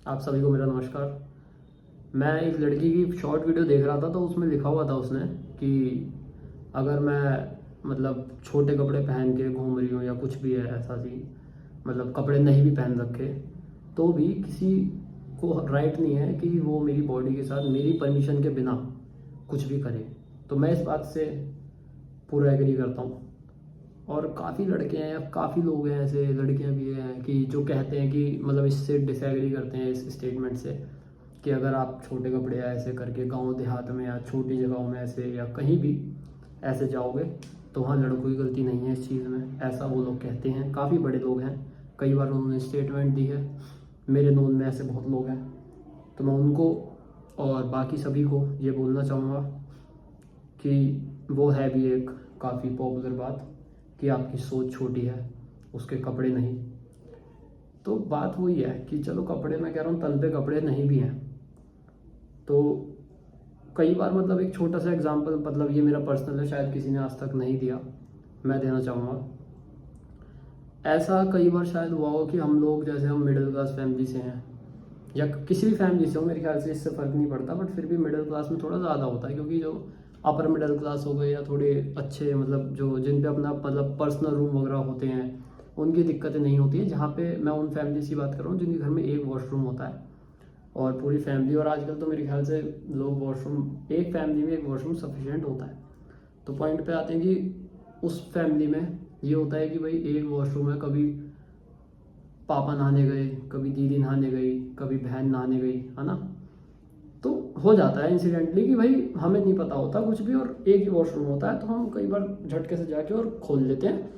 आप सभी को मेरा नमस्कार। मैं एक लड़की की शॉर्ट वीडियो देख रहा था तो उसमें लिखा हुआ था उसने कि अगर मैं मतलब छोटे कपड़े पहन के घूम रही हूँ या कुछ भी है ऐसा सी मतलब कपड़े नहीं भी पहन रखे तो भी किसी को राइट नहीं है कि वो मेरी बॉडी के साथ मेरी परमिशन के बिना कुछ भी करे। तो मैं इस बात से पूरा एग्री करता हूँ। और काफ़ी लड़के हैं या काफ़ी लोग हैं ऐसे, लड़कियां भी हैं कि जो कहते हैं कि मतलब इससे डिसएग्री करते हैं इस स्टेटमेंट से कि अगर आप छोटे कपड़े या ऐसे करके गांव देहात में या छोटी जगहों में ऐसे या कहीं भी ऐसे जाओगे तो वहाँ लड़कों की गलती नहीं है इस चीज़ में, ऐसा वो लोग कहते हैं। काफ़ी बड़े लोग हैं, कई बार उन्होंने स्टेटमेंट दी है। मेरे नोन में ऐसे बहुत लोग हैं। तो मैं उनको और बाकी सभी को ये बोलना चाहूँगा कि वो है भी एक काफ़ी पॉपुलर बात कि आपकी सोच छोटी है, उसके कपड़े नहीं। तो बात वही है कि चलो कपड़े, मैं कह रहा हूँ तल पे कपड़े नहीं भी हैं तो कई बार मतलब एक छोटा सा एग्जांपल, मतलब ये मेरा पर्सनल है, शायद किसी ने आज तक नहीं दिया, मैं देना चाहूँगा। ऐसा कई बार शायद हुआ हो कि हम लोग, जैसे हम मिडिल क्लास फैमिली से हैं या किसी भी फैमिली से हो, मेरे ख्याल से इससे फ़र्क नहीं पड़ता, बट फिर भी मिडिल क्लास में थोड़ा ज़्यादा होता है क्योंकि जो अपर मिडिल क्लास हो गए या थोड़े अच्छे मतलब जो जिन पे अपना मतलब पर्सनल रूम वगैरह होते हैं उनकी दिक्कतें नहीं होती है। जहाँ पे मैं उन फैमिली की बात कर रहा हूँ जिनके घर में एक वॉशरूम होता है और पूरी फैमिली, और आजकल तो मेरे ख्याल से लोग वॉशरूम, एक फैमिली में एक वॉशरूम सफिशिएंट होता है। तो पॉइंट पे आते हैं कि उस फैमिली में ये होता है कि भाई एक वॉशरूम है, कभी पापा नहाने गए, कभी दीदी नहाने गई, कभी बहन नहाने गई, है ना। तो हो जाता है इंसिडेंटली कि भाई हमें नहीं पता होता कुछ भी और एक ही वॉशरूम होता है, तो हम कई बार झटके से जाके और खोल लेते हैं।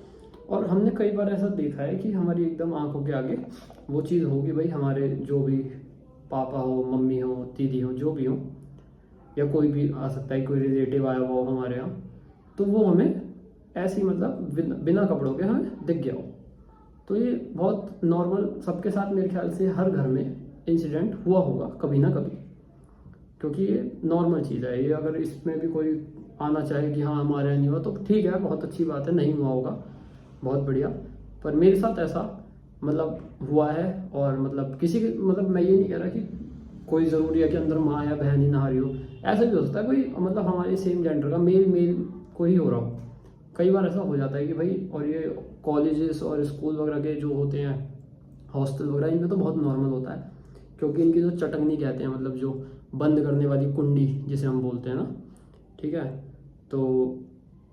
और हमने कई बार ऐसा देखा है कि हमारी एकदम आंखों के आगे वो चीज़ होगी, भाई हमारे जो भी पापा हो, मम्मी हो, दीदी हो, जो भी हो, या कोई भी आ सकता है, कोई रिलेटिव आया हुआ हो हमारे यहाँ, तो वो हमें ऐसी मतलब बिना कपड़ों के हमें दिख गया हो। तो ये बहुत नॉर्मल, सबके साथ मेरे ख्याल से हर घर में इंसिडेंट हुआ होगा कभी ना कभी, क्योंकि ये नॉर्मल चीज़ है। ये अगर इसमें भी कोई आना चाहे कि हाँ हमारे यहाँ नहीं हुआ तो ठीक है, बहुत अच्छी बात है, नहीं हुआ होगा, बहुत बढ़िया। पर मेरे साथ ऐसा मतलब हुआ है। और मतलब किसी के मतलब मैं ये नहीं कह रहा कि कोई ज़रूरी है कि अंदर माँ या बहन ही नहा रही हो, ऐसा भी हो सकता है कोई मतलब हमारे सेम जेंडर का मेल मेल कोई हो रहा हो। कई बार ऐसा हो जाता है कि भाई, और ये कॉलेजेस और स्कूल वगैरह के जो होते हैं, हॉस्टल वगैरह, इनमें तो बहुत नॉर्मल होता है क्योंकि इनकी जो चटकनी कहते हैं, मतलब जो बंद करने वाली कुंडी जिसे हम बोलते हैं ना, ठीक है, तो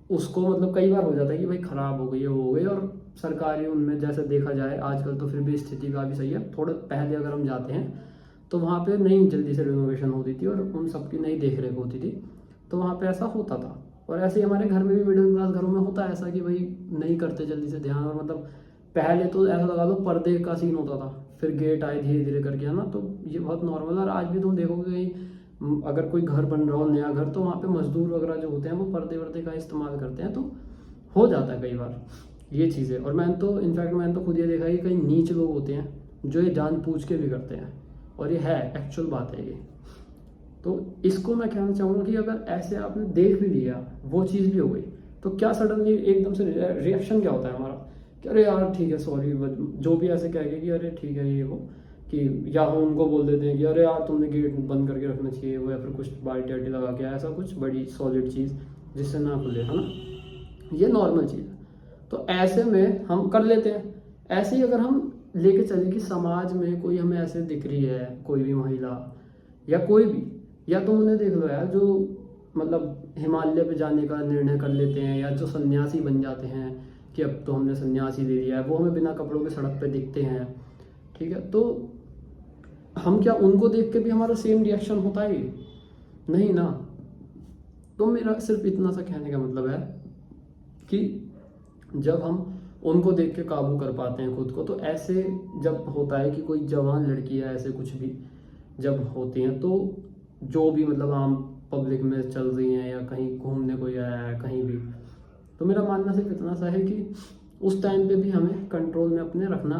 उसको मतलब कई बार हो जाता है कि भाई ख़राब हो गई है, वो हो गई। और सरकारी उनमें जैसे देखा जाए आजकल तो फिर भी स्थिति काफ़ी सही है। थोड़ा पहले अगर हम जाते हैं तो वहाँ पे नहीं जल्दी से रिनोवेशन होती थी और उन सब की नई देख रेख होती थी, तो वहाँ पे ऐसा होता था। और ऐसे ही हमारे घर में भी मिडिल क्लास घरों में होता है ऐसा कि भाई नहीं करते जल्दी से ध्यान। और मतलब पहले तो ऐसा लगा लो पर्दे का सीन होता था, फिर गेट आए धीरे धीरे करके, है ना। तो ये बहुत नॉर्मल है। और आज भी तुम देखोगे कहीं अगर कोई घर बन रहा हो नया घर, तो वहाँ पे मजदूर वगैरह जो होते हैं वो पर्दे वर्दे का इस्तेमाल करते हैं, तो हो जाता है कई बार ये चीज़ें। और मैंने तो खुद ये देखा है कि कई नीच लोग होते हैं जो ये जानबूझ के भी करते हैं, और ये है एक्चुअल बात है ये। तो इसको मैं कहना चाहूँगा कि अगर ऐसे आपने देख भी लिया, वो चीज़ भी हो गई, तो क्या सडनली एकदम से रिएक्शन क्या होता है हमारा कि अरे यार ठीक है सॉरी, जो भी ऐसे कहेंगे कि अरे ठीक है ये वो, कि या हम उनको बोल देते हैं कि अरे यार तुमने गेट बंद करके रखना चाहिए वो, या फिर कुछ बाल्टी वाल्टी लगा के, ऐसा कुछ बड़ी सॉलिड चीज़ जिससे ना खुले, है ना। ये नॉर्मल चीज़ है, तो ऐसे में हम कर लेते हैं। ऐसे ही अगर हम लेके चलें कि समाज में कोई हमें ऐसे दिख रही है, कोई भी महिला या कोई भी, या तुम उन्हें देख लो यार जो मतलब हिमालय पे जाने का निर्णय कर लेते हैं, या जो सन्यासी बन जाते हैं कि अब तो हमने सन्यासी ले लिया है, वो हमें बिना कपड़ों के सड़क पे दिखते हैं, ठीक है। तो हम क्या उनको देख के भी हमारा सेम रिएक्शन होता है? नहीं ना। तो मेरा सिर्फ इतना सा कहने का मतलब है कि जब हम उनको देख के काबू कर पाते हैं खुद को, तो ऐसे जब होता है कि कोई जवान लड़की है, ऐसे कुछ भी जब होती हैं, तो जो भी मतलब आम पब्लिक में चल रही हैं या कहीं घूमने कोई आया है कहीं भी, तो मेरा मानना सिर्फ इतना सा है कि उस टाइम पे भी हमें कंट्रोल में अपने रखना,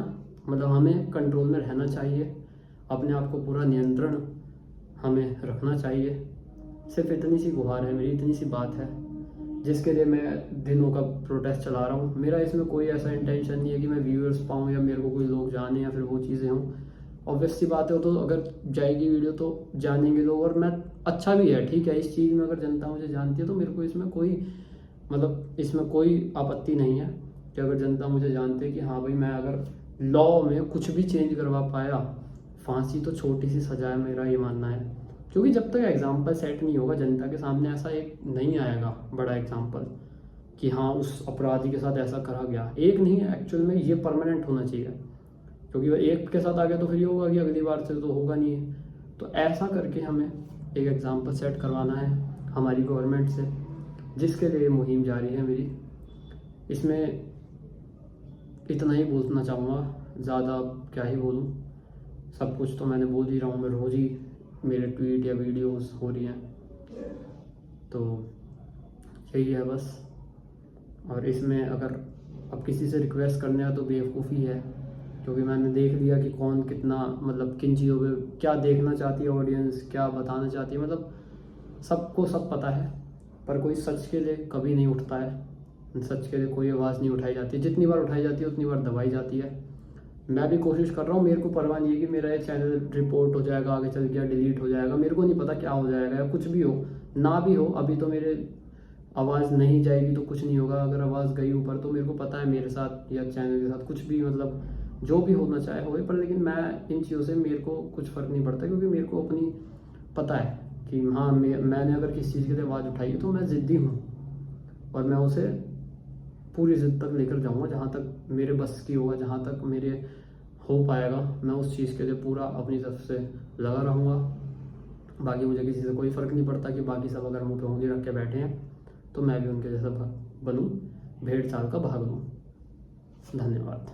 मतलब हमें कंट्रोल में रहना चाहिए, अपने आप को पूरा नियंत्रण हमें रखना चाहिए। सिर्फ इतनी सी गुहार है मेरी, इतनी सी बात है जिसके लिए मैं दिनों का प्रोटेस्ट चला रहा हूँ। मेरा इसमें कोई ऐसा इंटेंशन नहीं है कि मैं व्यूअर्स पाऊँ या मेरे को कोई लोग जाने या फिर वो चीज़ें हों। ऑब्वियस सी बात है, वो तो अगर जाएगी वीडियो तो जानेंगे लोग, और मैं अच्छा भी है, ठीक है, इस चीज़ में अगर जनता मुझे जानती है तो मेरे को इसमें कोई मतलब इसमें कोई आपत्ति नहीं है कि अगर जनता मुझे जानती है कि हाँ भाई मैं अगर लॉ में कुछ भी चेंज करवा पाया, फांसी तो छोटी सी सजा है, मेरा ये मानना है। क्योंकि जब तक एग्जाम्पल सेट नहीं होगा जनता के सामने, ऐसा एक नहीं आएगा बड़ा एग्जाम्पल कि हाँ उस अपराधी के साथ ऐसा करा गया। एक नहीं है एक्चुअल में, ये परमानेंट होना चाहिए, क्योंकि वो एक के साथ आ गया तो फिर ये होगा कि अगली बार से तो होगा नहीं है। तो ऐसा करके हमें एक एग्जाम्पल सेट करवाना है हमारी गवर्नमेंट से, जिसके लिए मुहिम जारी है मेरी। इसमें इतना ही बोलना चाहूँगा, ज़्यादा क्या ही बोलूँ, सब कुछ तो मैंने बोल ही रहा हूँ। मैं रोज़ ही मेरे ट्वीट या वीडियोस हो रही हैं, तो यही है बस। और इसमें अगर अब किसी से रिक्वेस्ट करने है तो बेवकूफ़ी है, क्योंकि मैंने देख लिया कि कौन कितना मतलब किन चीज़ों पे क्या देखना चाहती है ऑडियंस, क्या बताना चाहती है, मतलब सबको सब पता है, पर कोई सच के लिए कभी नहीं उठता है। सच के लिए कोई आवाज़ नहीं उठाई जाती, जितनी बार उठाई जाती है उतनी बार दबाई जाती है। मैं भी कोशिश कर रहा हूँ, मेरे को परवाह नहीं है कि मेरा ये चैनल रिपोर्ट हो जाएगा, आगे चल के डिलीट हो जाएगा, मेरे को नहीं पता क्या हो जाएगा या कुछ भी हो ना भी हो। अभी तो मेरे आवाज़ नहीं जाएगी तो कुछ नहीं होगा, अगर आवाज़ गई ऊपर तो मेरे को पता है मेरे साथ या चैनल के साथ कुछ भी मतलब जो भी होना चाहे होए, पर लेकिन मैं इन चीज़ों से मेरे को कुछ फ़र्क नहीं पड़ता, क्योंकि मेरे को अपनी पता है कि हाँ मैंने अगर किसी चीज़ के लिए आवाज़ उठाई है तो मैं ज़िद्दी हूँ, और मैं उसे पूरी ज़िद तक लेकर जाऊँगा, जहाँ तक मेरे बस की होगा, जहाँ तक मेरे हो पाएगा, मैं उस चीज़ के लिए पूरा अपनी तरफ से लगा रहूँगा। बाकी मुझे किसी से कोई फ़र्क नहीं पड़ता कि बाकी सब अगर मुँह पे उंगली रख के बैठे हैं तो मैं भी उनके जैसा बनूँ, भेड़ चाल का भाग लूँ। धन्यवाद।